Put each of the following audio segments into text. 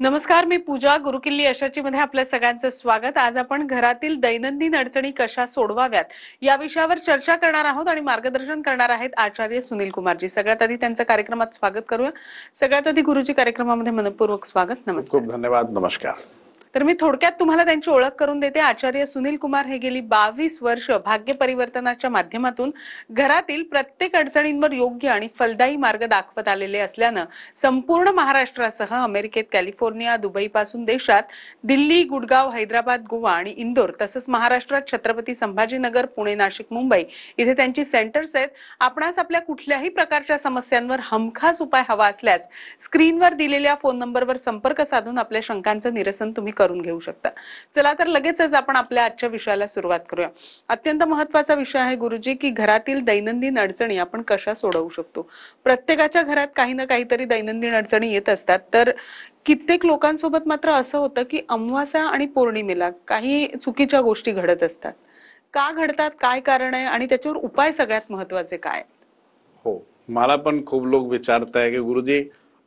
नमस्कार, मी पूजा. गुरुकिल्ली अशाची मध्ये आपल्या सगळ्यांचं स्वागत. आज आपण घरातील दैनंदिन अडचणी कशा सोडवाव्यात या विषयावर चर्चा करणार आहोत आणि मार्गदर्शन करणार आहेत आचार्य सुनील कुमारजी. सगळ्यात आधी त्यांचं कार्यक्रमात स्वागत करूया. सगळ्यात आधी गुरुजी, कार्यक्रमामध्ये मनपूर्वक स्वागत. नमस्कार. खूप धन्यवाद. नमस्कार. तर मी थोडक्यात तुम्हाला त्यांची ओळख करून देते. आचार्य सुनील कुमार हे गेली 22 वर्ष भाग्य परिवर्तनाच्या माध्यमातून घरातील प्रत्येक अडचणींवर योग्य आणि फलदायी मार्ग दाखवत आलेले असल्यानं संपूर्ण महाराष्ट्रासह अमेरिकेत कॅलिफोर्निया, दुबई पासून देशात दिल्ली, गुडगाव, हैदराबाद, गोवा आणि इंदोर तसंच महाराष्ट्रात छत्रपती संभाजीनगर, पुणे, नाशिक, मुंबई इथे त्यांची सेंटर्स आहेत. आपणास आपल्या कुठल्याही प्रकारच्या समस्यांवर हमखास उपाय हवा असल्यास स्क्रीनवर दिलेल्या फोन नंबरवर संपर्क साधून आपल्या शंकांचं निरसन तुम्ही करून घेऊ शकता. चला तर लगेचच आपण आपल्या आजच्या विषयाला सुरुवात करूया. अत्यंत महत्त्वाचा विषय आहे गुरुजी की घरातील दैनंदिन अडचणी आपण कशा सोडवू शकतो. प्रत्येकाच्या घरात काही ना काहीतरी दैनंदिन अडचणी येत असतात. तर कित्येक लोकांसोबत मात्र असं होतं की अमावास्या आणि पौर्णिमेला काही चुकीच्या गोष्टी घडत असतात. का घडतात, काय कारण आहे आणि त्याच्यावर उपाय सगळ्यात महत्त्वाचे काय? हो, मला पण खूप लोक विचारताय की गुरुजी,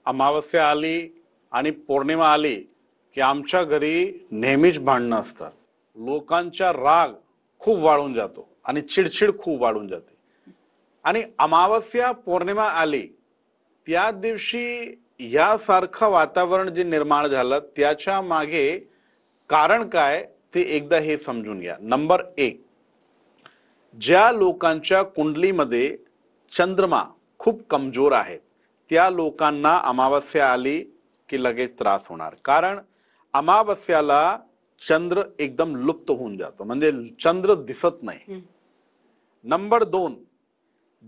अमावस्या आली आणि पौर्णिमा आली की आमच्या घरी नेहमीच भांडणं असतात. लोकांचा राग खूप वाढून जातो आणि चिडचिड खूप वाढून जाते. आणि अमावस्या पौर्णिमा आली त्या दिवशी यासारखं वातावरण जे निर्माण झालं त्याच्या मागे कारण काय ते एकदा हे समजून घ्या. नंबर 1, ज्या लोकांच्या कुंडलीमध्ये चंद्रमा खूप कमजोर आहेत त्या लोकांना अमावस्या आली की लगेच त्रास होणार. कारण अमावस्याला चंद्र एकदम लुप्त होऊन जातो, म्हणजे चंद्र दिसत नाही. नंबर 2,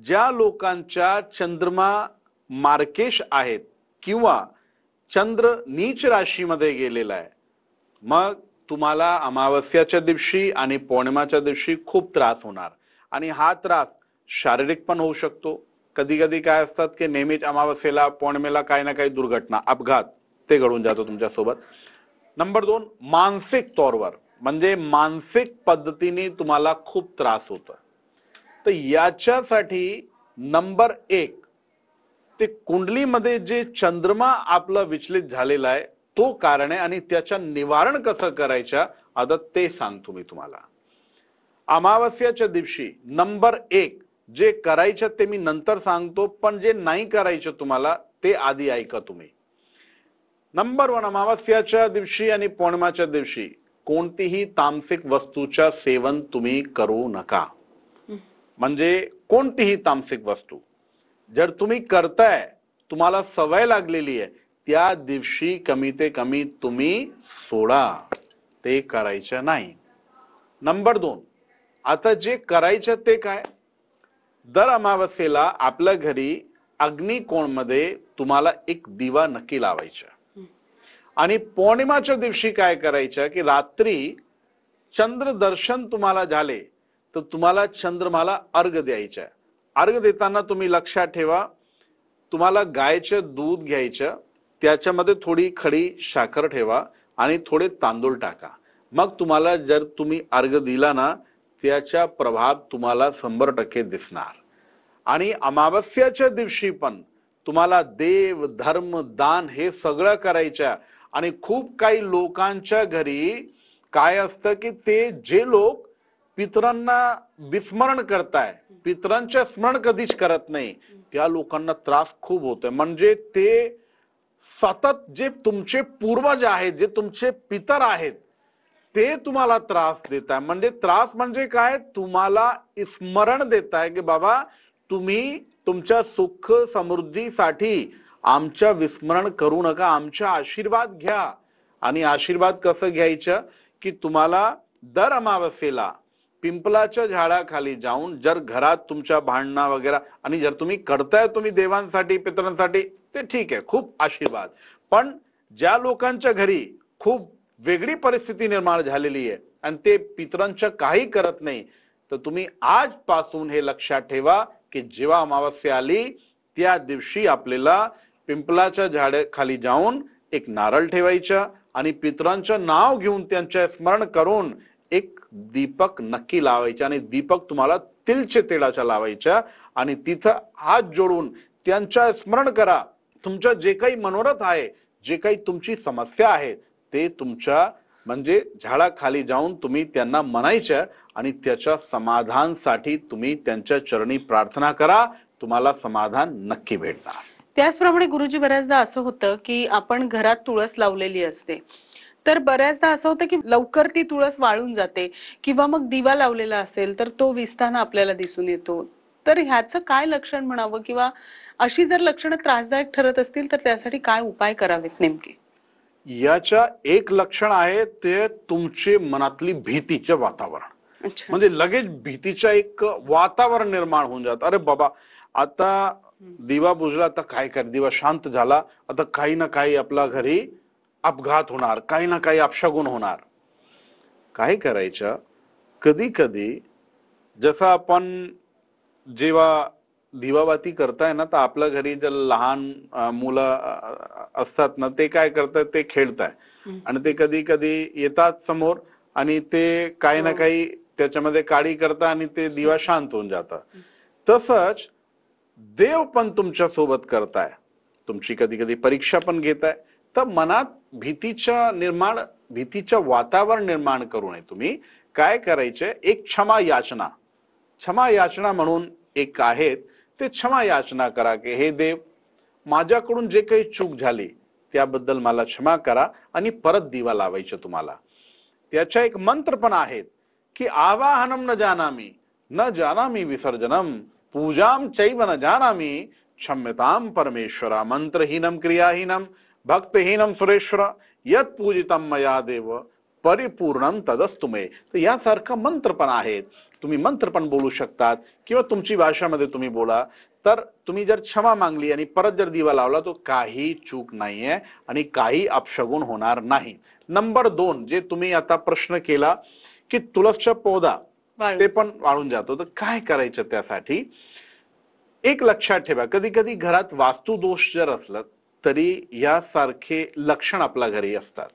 ज्या लोकांच्या चंद्रमा मार्केश आहेत किंवा चंद्र नीच राशीमध्ये गेलेला आहे, मग तुम्हाला अमावस्याच्या दिवशी आणि पौर्णिमाच्या दिवशी खूप त्रास होणार. आणि हा त्रास शारीरिक पण होऊ शकतो. कधी कधी काय असतात की नेहमीच अमावस्येला पौर्णिमेला काही ना काही दुर्घटना, अपघात ते घडून जातो तुमच्यासोबत. नंबर 2, मानसिक तौरवर म्हणजे मानसिक पद्धतीने तुम्हाला खूप त्रास होतो. तर याच्यासाठी नंबर 1, ते कुंडलीमध्ये जे चंद्रमा आपलं विचलित झालेला आहे तो कारण आहे आणि त्याचं निवारण कसं करायचं आता ते सांगतो मी तुम्हाला. अमावस्याच्या दिवशी नंबर 1 जे करायचं ते मी नंतर सांगतो, पण जे नाही करायचं तुम्हाला ते आधी ऐका तुम्ही. नंबर 1, अमावस्याच्या दिवशी आणि पौर्णिमाच्या दिवशी कोणतीही तामसिक वस्तूचं सेवन तुम्ही करू नका. म्हणजे कोणतीही तामसिक वस्तू जर तुम्ही करताय, तुम्हाला सवय लागलेली आहे, त्या दिवशी कमी ते कमी तुम्ही सोडा, ते करायचं नाही. नंबर 2, आता जे करायचं ते काय, दर अमावस्येला आपल्या घरी अग्निकोणमध्ये तुम्हाला एक दिवा नक्की लावायचा. आणि पौर्णिमाच्या दिवशी काय करायचं की रात्री चंद्र दर्शन तुम्हाला झाले तर तुम्हाला चंद्रमाला अर्घ द्यायचा. अर्घ देताना तुम्ही लक्षात ठेवा, तुम्हाला गायचं दूध घ्यायचं, त्याच्यामध्ये थोडी खडी साखर ठेवा आणि थोडे तांदूळ टाका. मग तुम्हाला जर तुम्ही अर्घ दिला ना त्याचा प्रभाव तुम्हाला 100% दिसणार. आणि अमावस्याच्या दिवशी पण तुम्हाला देव, धर्म, दान हे सगळं करायचं. आणि खूप काही लोकांच्या घरी काय असतं की ते जे लोक पितरांना विस्मरण करताय, पितरांचे स्मरण कधीच करत नाही, त्या लोकांना त्रास खूप होतोय. म्हणजे ते सतत जे तुमचे पूर्वज आहेत, जे तुमचे पितर आहेत, ते तुम्हाला त्रास देत आहे. म्हणजे त्रास म्हणजे काय, तुम्हाला स्मरण देत आहे की बाबा तुम्ही तुमच्या सुख समृद्धीसाठी आमच्या विस्मरण करू नका, आमचा आशीर्वाद घ्या. आणि आशीर्वाद कसं घ्यायचं की तुम्हाला दर अमावस्येला पिंपलाच्या झाडाखाली जाऊन, जर घरात तुमच्या भांडणं वगैरे आणि जर तुम्ही करताय तुम्ही देवांसाठी, पितरांसाठी, ते ठीक आहे, खूप आशीर्वाद. पण ज्या लोकांच्या घरी खूप वेगळी परिस्थिती निर्माण झालेली आहे आणि ते पितरांचं काही करत नाही, तर तुम्ही आजपासून हे लक्षात ठेवा की जेव्हा अमावस्या आली त्या दिवशी आपल्याला पिंपलाच्या झाडाखाली जाऊन एक नारळ ठेवायचा आणि पितरांचं नाव घेऊन त्यांचे स्मरण करून एक दीपक नक्की लावायचा. आणि दीपक तुम्हाला तिळचे तेलाचा लावायचा आणि तिथं हात जोडून त्यांचं स्मरण करा. तुमचं जे काही मनोरथ आहे जे काही तुमची समस्या आहे ते तुमच्या म्हणजे झाडाखाली जाऊन तुम्ही त्यांना म्हणायचं आणि त्याच्या समाधानासाठी तुम्ही त्यांच्या चरणी प्रार्थना करा, तुम्हाला समाधान नक्की भेटणार. त्याचप्रमाणे गुरुजी बऱ्याचदा असं होतं की आपण घरात तुळस लावलेली असते, तर बऱ्याचदा असं होतं की लवकर ती तुळस वाळून जाते किंवा मग दिवा लावलेला असेल तर तो विझताना आपल्याला दिसून येतो. तर ह्याचं काय लक्षण म्हणावं किंवा अशी जर लक्षणं त्रासदायक ठरत असतील तर त्यासाठी काय उपाय करावेत नेमके? याच्या एक लक्षण आहे ते तुमचे मनातली भीतीचे वातावरण. अच्छा. म्हणजे लगेच भीतीचं एक वातावरण निर्माण होऊन जात. अरे बाबा, आता दिवा बुजला, आता काय कर, दिवा शांत झाला, आता काही ना काही आपल्या घरी अपघात होणार, काही ना काही अपशगुन होणार. काय करायचं, कधी कधी जसं आपण जेव्हा दिवाबाती करताय ना, तर आपल्या घरी जर लहान मुलं असतात ना, ते काय करतात, ते खेळताय आणि ते कधी कधी येतात समोर आणि ते काही ना काही त्याच्यामध्ये काडी करतात आणि ते दिवा शांत होऊन जातात. तसंच देव पण तुमच्या सोबत करताय, तुमची कधी कधी परीक्षा पण घेताय. तर मनात भीतीचं वातावरण निर्माण करू नये. तुम्ही काय करायचे, एक क्षमा याचना म्हणून एक आहेत, ते क्षमा याचना करा की हे देव, माझ्याकडून जे काही चूक झाली त्याबद्दल मला क्षमा करा आणि परत दिवा लावायचं तुम्हाला. त्याच्या एक मंत्र पण आहेत की आवाहनम न जानामी विसर्जनम, पूजाम चैव न जानामी, क्षम्यताम परमेश्वरा, मंत्रहीनम क्रियाहीनम भक्तहीनम सुरेश्वर, यत पूजितम मया देव परिपूर्णम तदस्तु मे. तर यासारखं मंत्र पण आहेत, तुम्ही मंत्र पण बोलू शकतात किंवा तुमची भाषामध्ये तुम्ही बोला. तर तुम्ही जर क्षमा मागली आणि परत जर दिवा लावला तो काही चूक नाहीये आणि काही अपशगुन होणार नाही. नंबर 2, जे तुम्ही आता प्रश्न केला की तुळसचा पौधा ते पण वाळून जातो, तर काय करायचं त्यासाठी, एक लक्षात ठेवा, कधी कधी घरात वास्तुदोष जर असलं तरी यासारखे लक्षण आपल्या घरी असतात.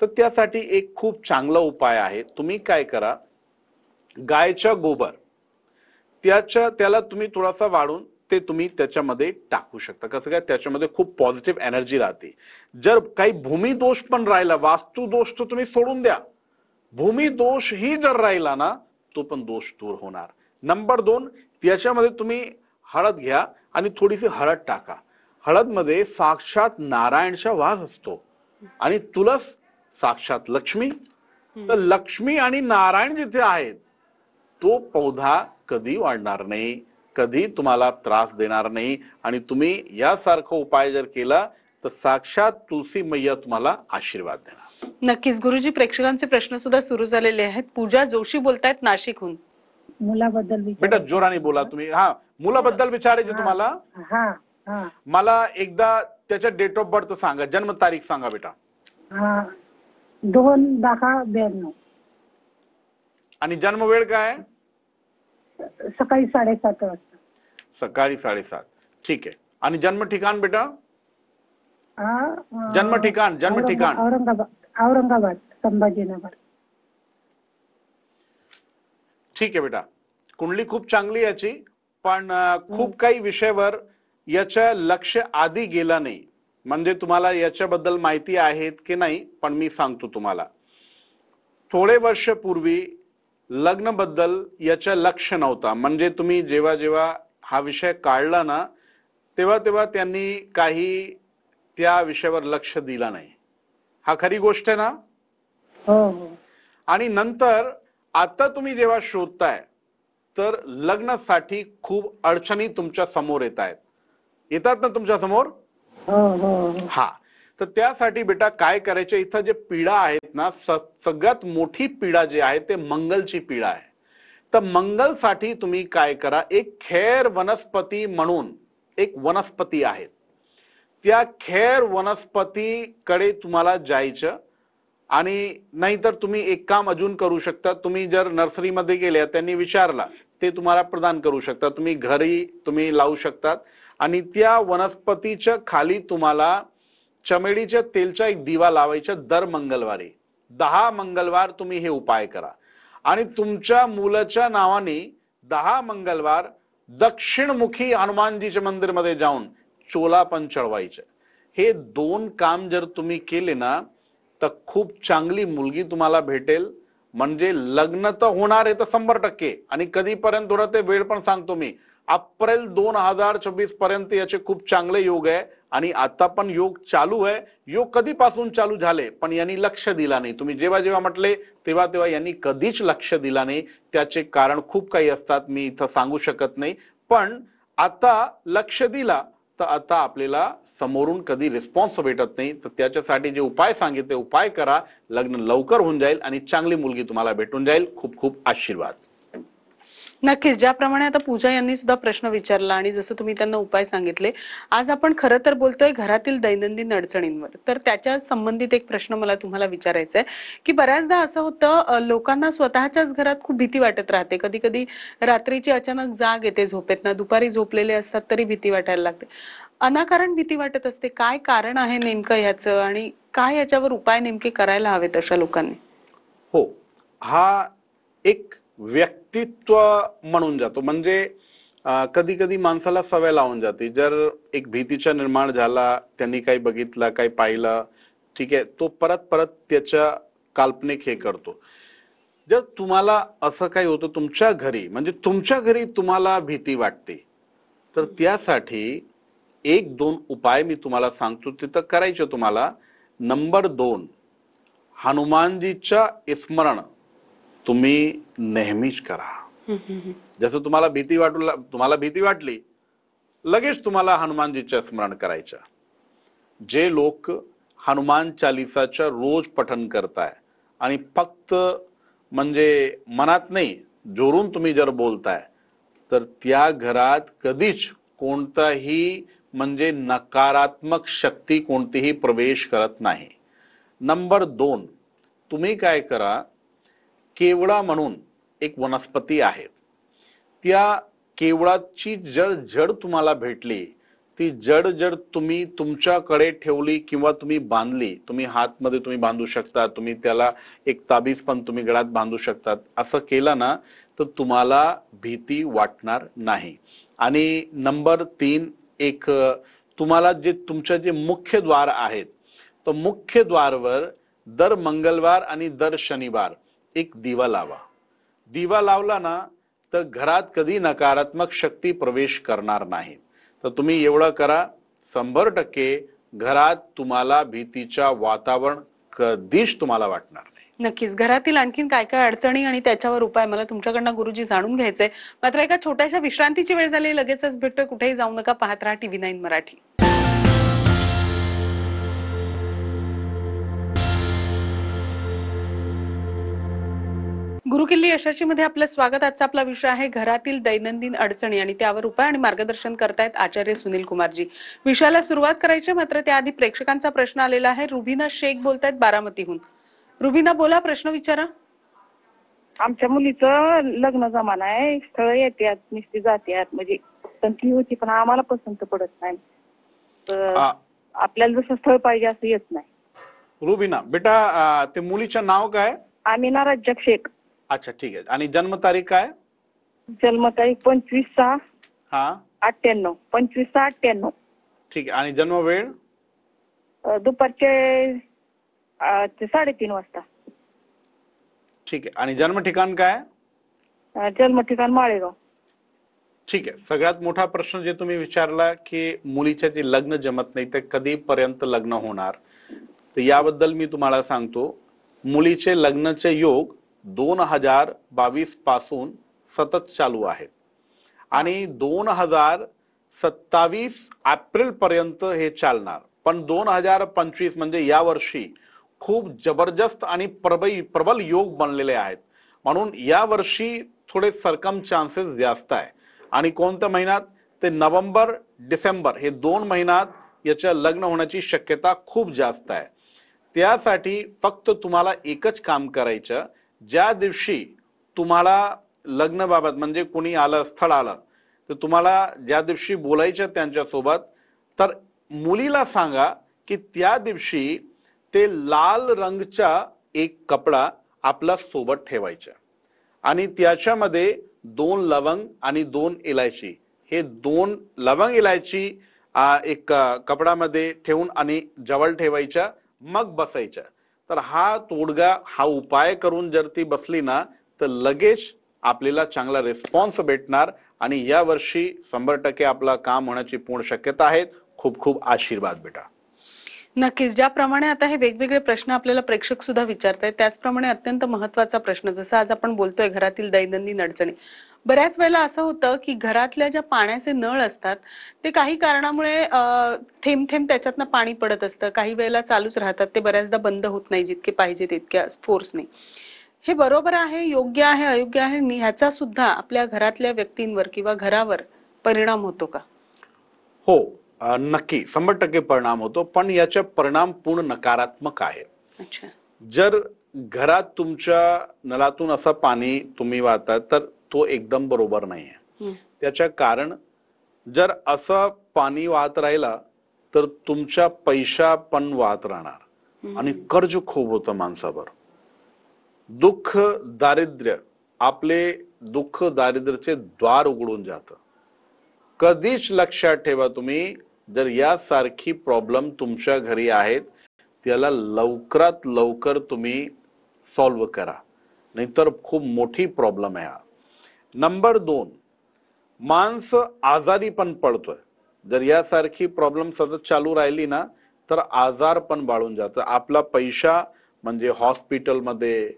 तर त्यासाठी एक खूप चांगला उपाय आहे. तुम्ही काय करा, गायच्या गोबर त्याला तुम्ही थोडासा वाढून ते तुम्ही त्याच्यामध्ये टाकू शकता. कसं काय, त्याच्यामध्ये खूप पॉझिटिव्ह एनर्जी राहते. जर काही भूमिदोष पण राहिला, वास्तुदोष तर तुम्ही सोडून द्या, भूमिदोष ही जर राहिला ना, तो पण दोष दूर होणार. नंबर 2, त्याच्यामध्ये तुम्ही हळद घ्या आणि थोडीशी हळद टाका. हळदमध्ये साक्षात नारायणचा वास असतो आणि तुळस साक्षात लक्ष्मी. तर लक्ष्मी आणि नारायण जिथे आहेत, तो पौधा कधी वाढणार नाही, कधी तुम्हाला त्रास देणार नाही. आणि तुम्ही यासारखा उपाय जर केला तर साक्षात तुलसी मैया तुम्हाला आशीर्वाद देणार. नक्कीच गुरुजी, प्रेक्षकांचे प्रश्न सुद्धा सुरू झालेले आहेत. पूजा जोशी बोलतायत नाशिकहून. मुलाबद्दल बेटा जोराने बोला तुम्ही. हा, मुलाबद्दल विचारायचे तुम्हाला. हा हा मला एकदा त्याच्या डेट ऑफ बर्थ सांगा, जन्म तारीख सांगा बेटा. हा 2/10/92. आणि जन्म वेळ काय? सकाळी 7:30 वाजता. सकाळी 7:30. ठीक आहे. आणि जन्म ठिकाण बेटा? जन्म ठिकाण औरंगाबाद संभाजीनगर. ठीक आहे बेटा, कुंडली खूप चांगली याची, पण खूप काही विषयावर याच्या लक्ष आधी गेला नाही. म्हणजे तुम्हाला याच्याबद्दल माहिती आहेत की नाही, पण मी सांगतो तुम्हाला. थोडे वर्ष पूर्वी लग्नाबद्दल याच्या लक्ष नव्हता. म्हणजे तुम्ही जेव्हा जेव्हा हा विषय काढला ना, तेव्हा तेव्हा त्यांनी काही त्या विषयावर लक्ष दिला नाही. हा खरी गोष्ट आहे ना? हो. आणि नंतर आता तुम्ही जेव्हा शोधताय तर लग्नासाठी खूप अडचणी तुमच्या समोर येतात ना तुमच्या समोर? हो. हा, तर त्यासाठी बेटा काय करायचे, इथं जे पीडा आहेत ना, सगळ्यात मोठी पीडा जी आहे ते मंगलची पीडा आहे. तर मंगलसाठी तुम्ही काय करा, एक खैर वनस्पती म्हणून एक वनस्पती आहे, त्या खैर वनस्पतीकडे तुम्हाला जायचं. आणि नाहीतर तुम्ही एक काम अजून करू शकता, तुम्ही जर नर्सरीमध्ये गेल्या, त्यांनी विचारला, ते तुम्हाला प्रदान करू शकता. तुम्ही घरी तुम्ही लावू शकतात. आणि त्या वनस्पतीच्या खाली तुम्हाला चमेलीच्या तेलचा एक दिवा लावायचा दर मंगळवारी. 10 मंगळवार तुम्ही हे उपाय करा. आणि तुमच्या मुलाच्या नावाने 10 मंगळवार दक्षिणमुखी हनुमानजीच्या मंदिरमध्ये जाऊन चोला पण चढवायचे. हे दोन काम जर तुम्ही केले ना तर खूप चांगली मुलगी तुम्हाला भेटेल. म्हणजे लग्न तर होणार आहे तर 100%. आणि कधीपर्यंत होणार ते वेळ पण सांगतो मी. एप्रिल 2024 पर्यंत याचे खूप चांगले योग आहे. आणि आता पण योग चालू आहे. योग कधीपासून चालू झाले पण यांनी लक्ष दिला नाही. तुम्ही जेव्हा जेव्हा म्हटले तेव्हा तेव्हा यांनी कधीच लक्ष दिला नाही. त्याचे कारण खूप काही असतात, मी इथं सांगू शकत नाही. पण आता लक्ष दिला तर आता आपल्याला समोरून कधी रिस्पॉन्स भेटत नाही. तर त्याच्यासाठी जे उपाय सांगितले उपाय करा. लग्न लवकर होऊन जाईल आणि चांगली मुलगी तुम्हाला भेटून जाईल. खूप खूप आशीर्वाद. नक्कीच, ज्याप्रमाणे आता पूजा यांनी सुद्धा प्रश्न विचारला आणि जसं तुम्ही त्यांना उपाय सांगितले, आज आपण खरं तर बोलतोय घरातील दैनंदिन अडचणींवर. तर त्याच्या संबंधित एक प्रश्न मला तुम्हाला विचारायचा आहे की बऱ्याचदा असं होतं लोकांना स्वतःच्याच घरात खूप भीती वाटत राहते. कधी कधी रात्रीची अचानक जाग येते झोपेतनं, दुपारी झोपलेले असतात तरी भीती वाटायला लागते. अनाकारण भीती वाटत असते. काय कारण आहे नेमकं ह्याचं आणि काय याच्यावर उपाय नेमके करायला हवेत अशा लोकांनी? हो, हा एक व्यक्तित्व म्हणून जातो. म्हणजे कधी कधी माणसाला सवय लावून जाते. जर एक भीतीचा निर्माण झाला, त्यांनी काही बघितलं, काही पाहिलं, ठीक आहे, तो परत परत त्याच्या काल्पनिक हे करतो. जर तुम्हाला असं काही होतं तुमच्या घरी, म्हणजे तुमच्या घरी तुम्हाला भीती वाटते, तर त्यासाठी एक दोन उपाय मी तुम्हाला सांगतो, तिथं करायचे तुम्हाला. नंबर 2, हनुमानजीच्या स्मरण तुम्ही नेहमीच करा. जसं तुम्हाला भीती वाटली लगेच तुम्हाला हनुमानजीचं स्मरण करायचं. जे लोक हनुमान चालिसाचं रोज पठण करताय आणि फक्त म्हणजे मनात नाही जोरून तुम्ही जर बोलताय तर त्या घरात कधीच कोणताही म्हणजे नकारात्मक शक्ती कोणतीही प्रवेश करत नाही. नंबर 2, तुम्ही काय करा, केवडा म्हणून एक वनस्पती आहे, त्या केवडाची जड तुम्हाला भेटली, ती जड तुम्ही तुमच्याकडे ठेवली किंवा तुम्ही बांधली, तुम्ही हातमध्ये तुम्ही बांधू शकता, तुम्ही त्याला एक ताबीज पण तुम्ही गळ्यात बांधू शकतात. असं केलं ना तर तुम्हाला भीती वाटणार नाही. आणि नंबर 3, एक तुम्हाला जे तुमचे जे मुख्य द्वार आहेत तर मुख्य द्वारवर दर मंगळवार आणि दर शनिवार एक दिवा लावा. दिवा लावला ना तर घरात कधी नकारात्मक शक्ती प्रवेश करणार नाही. तर तुम्ही एवढं करा, 100% घरात तुम्हाला भीतीच्या वातावरण कधीच तुम्हाला वाटणार नाही. नक्कीच. घरातील आणखीन काय काय अडचणी आणि त्याच्यावर उपाय मला तुमच्याकडनं गुरुजी जाणून घ्यायचंय. मात्र एका छोट्याशा विश्रांतीची वेळ झाली, लगेचच भेटतोय. कुठेही जाऊ नका, पाहत राहा TV9 मराठी. गुरुकिल्ली यशाची मध्ये आपलं स्वागत. आजचा आपला विषय आहे घरातील दैनंदिन अडचणी आणि त्यावर उपाय आणि मार्गदर्शन करतायत आचार्य सुनील कुमारजी. विषयाला सुरुवात करायची, मात्र त्याआधी प्रेक्षकांचा प्रश्न आलेला आहे. रुबीना शेख बोलतायत बारामतीहून. रुबीना बोला, प्रश्न विचारा. आमच्या मुलीचं लग्न जमाना आहे, स्थळ येतात, नुसती जात्यात, म्हणजे पसंती होती पण आम्हाला पसंत पडत नाही. तर आपल्याला जसं स्थळ पाहिजे असं येत नाही. रुबीना बेटा, ते मुलीचं नाव काय? आमिना रज्जाक शेख. अच्छा, ठीक आहे. आणि जन्मतारीख काय? जन्मतारीख 25/6/98. हा, 25/6/98. ठीक आहे. आणि जन्म वेळ? दुपारचे 3:30 वाजता. ठीक आहे. आणि जन्म ठिकाण काय? जन्म ठिकाण माळेगाव. ठीक आहे. सगळ्यात मोठा प्रश्न जे तुम्ही विचारला की मुलीचे ते लग्न जमत नाही तर कधीपर्यंत लग्न होणार, तर याबद्दल मी तुम्हाला सांगतो. मुलीचे लग्नाचे योग 2022 पासून सतत चालू आहेत आणि 2027 एप्रिल पर्यंत हे चालणार. पण 2025 म्हणजे या वर्षी खूप जबरदस्त आणि प्रबल योग बनलेले आहेत. म्हणून या वर्षी थोडे सरकम चान्सेस जास्त आहे. आणि कोणत्या महिन्यात? ते नोव्हेंबर डिसेंबर हे 2 महिन्यात याच्या लग्न होण्याची शक्यता खूप जास्त आहे. त्यासाठी फक्त तुम्हाला एकच काम करायचं, ज्या दिवशी तुम्हाला लग्नाबाबत म्हणजे कोणी आलं, स्थळ आलं, तर तुम्हाला ज्या दिवशी बोलायचं त्यांच्यासोबत, तर मुलीला सांगा की त्या दिवशी ते लाल रंगचा एक कपडा आपला सोबत ठेवायचा आणि त्याच्यामध्ये 2 लवंग आणि 2 इलायची, हे 2 लवंग इलायची एक कपडामध्ये ठेवून आणि जवळ ठेवायच्या, मग बसायच्या. तर हा तोडगा, हा उपाय करून जर ती बसली ना तर लगेच आपल्याला चांगला रिस्पॉन्स भेटणार आणि या वर्षी 100% आपलं काम होण्याची पूर्ण शक्यता आहे. खूप खूप आशीर्वाद बेटा. नक्कीच. ज्याप्रमाणे आता हे वेगवेगळे प्रश्न आपल्याला प्रेक्षक सुद्धा विचारतायत, त्याचप्रमाणे अत्यंत महत्त्वाचा प्रश्न, जसं आज आपण बोलतोय घरातील दैनंदिन अडचणी. बऱ्याच वेळेला असं होतं की घरातल्या ज्या पाण्याचे नळ असतात ते काही कारणामुळे थेंब थेंब त्याच्यातनं पाणी पडत असतं, काही वेळेला चालूच राहतात, ते बऱ्याचदा बंद होत नाही जितके पाहिजे तितक्या फोर्सने. हे बरोबर आहे, योग्य आहे, अयोग्य आहे, ह्याचा सुद्धा आपल्या घरातल्या व्यक्तींवर किंवा घरावर परिणाम होतो का? हो, नक्की 100% परिणाम होतो, पण याचा परिणाम पूर्ण नकारात्मक आहे. अच्छा. जर घरात तुमच्या नळातून असं पाणी तुम्ही वाहतात तर तो एकदम बरोबर नाही आहे. त्याचं कारण, जर असं पाणी वाहत राहिला तर तुमच्या पैसा पण वाहत राहणार आणि कर्ज खूप होतं माणसावर. दुःख दारिद्र्य, आपले दुःख दारिद्र्याचे द्वार उघडून जातं. कधीच लक्षात ठेवा तुम्ही, जर यासारखी प्रॉब्लेम तुमच्या घरी आहेत त्याला लवकरात लवकर तुम्ही सॉल्व्ह करा, नाहीतर खूप मोठी प्रॉब्लेम आहे हा. नंबर 2, माणसं आजारी पण पडतोय. जर यासारखी प्रॉब्लेम सतत चालू राहिली ना तर आजार पण वाढून जातं. आपला पैसा म्हणजे हॉस्पिटलमध्ये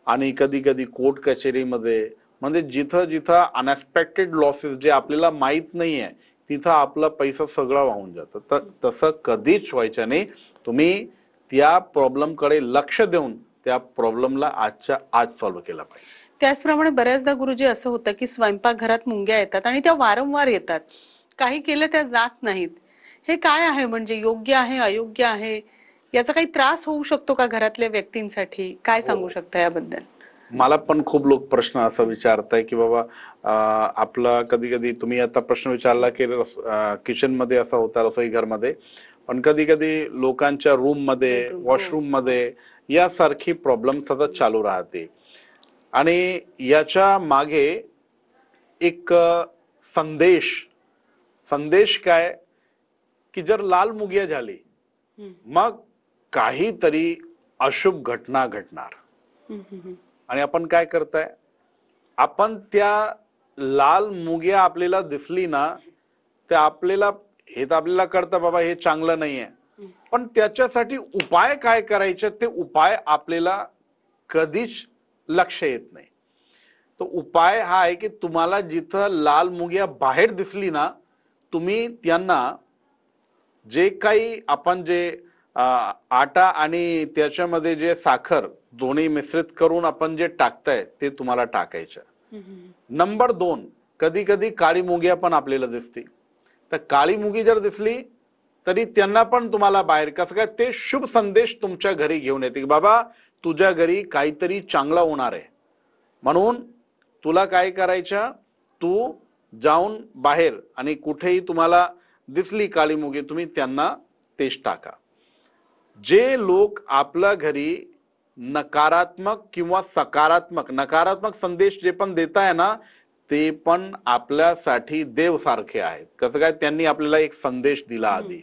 आणि कधी कधी कोर्ट कचेरीमध्ये, म्हणजे जिथं जिथं अनएक्सपेक्टेड लॉसेस जे आपल्याला माहित नाहीये तिथं आपला पैसा सगळा वाहून जातं. तर तसं कधीच व्हायचं नाही. तुम्ही त्या प्रॉब्लेम कडे लक्ष देऊन त्या प्रॉब्लेमला आजच्या आज सॉल्व्ह केला पाहिजे. त्याचप्रमाणे बऱ्याचदा गुरुजी असं होतं की स्वयंपाकघरात मुंग्या येतात आणि त्या वारंवार येतात, काही केलं त्या जात नाहीत. हे काय आहे, म्हणजे योग्य आहे, अयोग्य आहे? याचा काही त्रास होऊ शकतो का घरातल्या व्यक्तींसाठी? काय सांगू शकता याबद्दल? मला पण खूप लोक प्रश्न असा विचारताय की बाबा आपला कधी कधी तुम्ही आता प्रश्न विचारला की किचन मध्ये असा होता, रसोई घरमध्ये, पण कधी कधी लोकांच्या रूम मध्ये, वॉशरूम मध्ये यासारखी प्रॉब्लेम सतत चालू राहते. आणि याच्या मागे एक संदेश काय की जर लाल मुंग्या झाली मग काहीतरी अशुभ घटना घडणार. आणि आपण काय करताय, आपण त्या लाल मुंग्या आपल्याला दिसली ना ते आपल्याला, हे तर आपल्याला कळतं बाबा हे चांगलं नाहीये, पण त्याच्यासाठी उपाय काय करायचे ते उपाय आपल्याला कधीच लक्ष येत नाही. तो उपाय हा आहे की तुम्हाला जिथं लाल मुंग्या बाहेर दिसली ना, तुम्ही त्यांना जे काही आपण जे आटा आणि त्याच्यामध्ये जे साखर दोन्ही मिश्रित करून आपण जे टाकताय ते तुम्हाला टाकायचं. नंबर 2, कधी कधी काळी मुंग्या पण आपल्याला दिसते. तर काळी मुंगी जर दिसली तरी त्यांना पण तुम्हाला बाहेर, कसं काय, ते शुभ संदेश तुमच्या घरी घेऊन येते की बाबा तुझ्या घरी काहीतरी चांगलं होणार आहे. म्हणून तुला काय करायचं, तू जाऊन बाहेर आणि कुठेही तुम्हाला दिसली काळी मुंगी, तुम्ही त्यांना तेच टाका. जे लोक आपल्या घरी नकारात्मक किंवा सकारात्मक, नकारात्मक संदेश जे पण देताय ना ते पण आपल्यासाठी देव सारखे आहेत. कसं काय, त्यांनी आपल्याला एक संदेश दिला आधी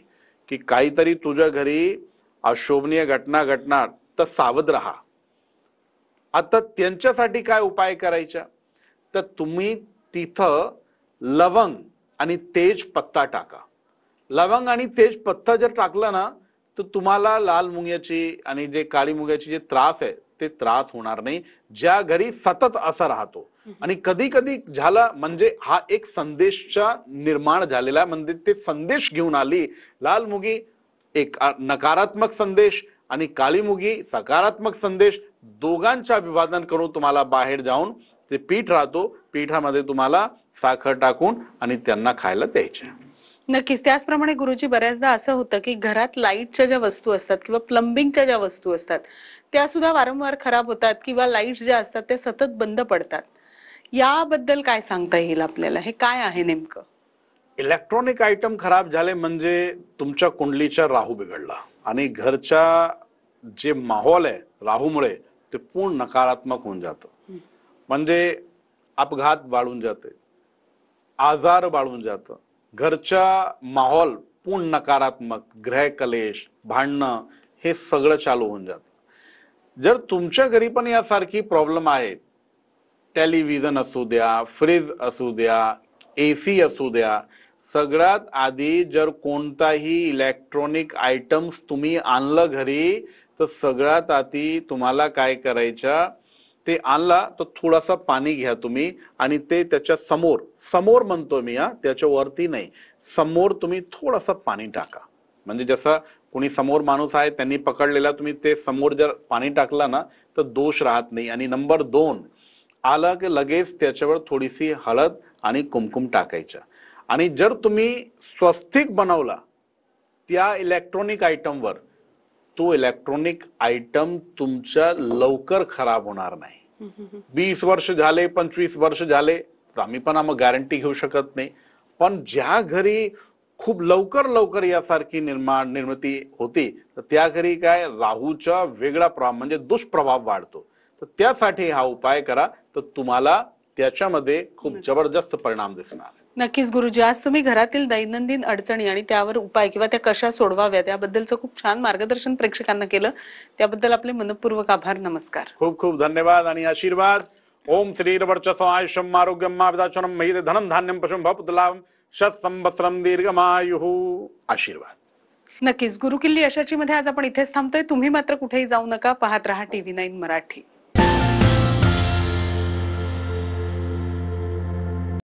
की काहीतरी तुझ्या घरी अशोभनीय घटना घडणार, तर सावध राहा. आता त्यांच्यासाठी काय उपाय करायचा, तर तुम्ही तिथं लवंग आणि तेज पत्ता टाका. लवंग आणि तेज पत्ता जर टाकला ना तर तुम्हाला लाल मुंग्याची आणि जे काळी मुंग्याची जे त्रास आहे ते त्रास होणार नाही, ज्या घरी सतत असा राहतो. आणि कधी कधी झाला म्हणजे हा एक संदेशचा निर्माण झालेला, म्हणजे ते संदेश घेऊन आली लाल मुंगी, एक नकारात्मक संदेश, आणि काळी मुंगी सकारात्मक संदेश, दोघांचा विभाजन करून तुम्हाला बाहेर जाऊन जे पीठ राहतो पीठामध्ये तुम्हाला साखर टाकून आणि त्यांना खायला द्यायचे. नक्कीच. त्याचप्रमाणे गुरुजी बऱ्याचदा असं होतं की घरात लाईटच्या ज्या वस्तू असतात किंवा प्लंबिंगच्या ज्या वस्तू असतात त्या सुद्धा वारंवार खराब होतात किंवा लाईट्स ज्या असतात त्या सतत बंद पडतात. याबद्दल काय सांगता येईल आपल्याला? हे काय आहे नेमकं? इलेक्ट्रॉनिक आयटम खराब झाले म्हणजे तुमच्या कुंडलीचा राहू बिघडला आणि घरचा जे माहोल आहे राहूमुळे ते पूर्ण नकारात्मक होऊन जातं. म्हणजे अपघात वाढून जाते, आजार वाढून जातं, घरचा माहोल संपूर्ण नकारात्मक ग्रह कलेश, भांडणं हे सगळं चालू होऊन जातं. जर तुमच्या घरी पण यासारखी प्रॉब्लेम आहेत, टेलिव्हिजन असू द्या, फ्रीज असू द्या, AC असू द्या, सगळ्यात आधी जर कोणताही इलेक्ट्रॉनिक आयटम्स तुम्ही आणलं घरी, तर सगळ्यात आधी तुम्हाला काय करायचं, ते आणला तर थोडासा पाणी घ्या तुम्ही आणि ते त्याच्या समोर, समोर म्हणतो मी त्याच्या वरती नाही, समोर तुम्ही थोडासा पाणी टाका. म्हणजे जसं कोणी समोर माणूस आहे त्यांनी पकडलेला, तुम्ही ते समोर जर पाणी टाकला ना तर दोष राहत नाही. आणि नंबर 2, आलं की लगेच त्याच्यावर थोडीशी हळद आणि कुमकुम टाकायचं. आणि जर तुम्ही स्वस्तिक बनवला त्या इलेक्ट्रॉनिक आयटमवर, तो इलेक्ट्रॉनिक आयटम तुमच्या लवकर खराब होणार नाही. 20 वर्ष झाले, 25 वर्ष झाले तर आम्ही पण गॅरंटी घेऊ शकत नाही. पण ज्या घरी खूप लवकर यासारखी निर्मिती होती, तर त्या घरी काय राहूचा वेगळा प्रभाव म्हणजे दुष्प्रभाव वाढतो. तर त्यासाठी हा उपाय करा, तर तुम्हाला त्याच्यामध्ये खूप जबरदस्त परिणाम दिसणार. नक्कीच गुरुजी, आज तुम्ही घरातील दैनंदिन अडचणी आणि त्यावर उपाय किंवा त्या कशा सोडवाव्या त्याबद्दलचं खूप छान मार्गदर्शन प्रेक्षकांना केलं. त्याबद्दल आपले मनपूर्वक आभार. नमस्कार. खूप खूप धन्यवाद आणि आशीर्वाद. ओम श्रीरवर्चस्व आयुष्यम आरोग्यम आविदाचनम महिते धनम धान्यम पशुम भवपुतलाभम शत संवत्सरम दीर्घमायुः. आशीर्वाद. नक्कीच गुरुकिल्ली अशाची मध्ये आज आपण इथेच थांबतोय. तुम्ही मात्र कुठेही जाऊ नका. पाहत रहा TV9 मराठी.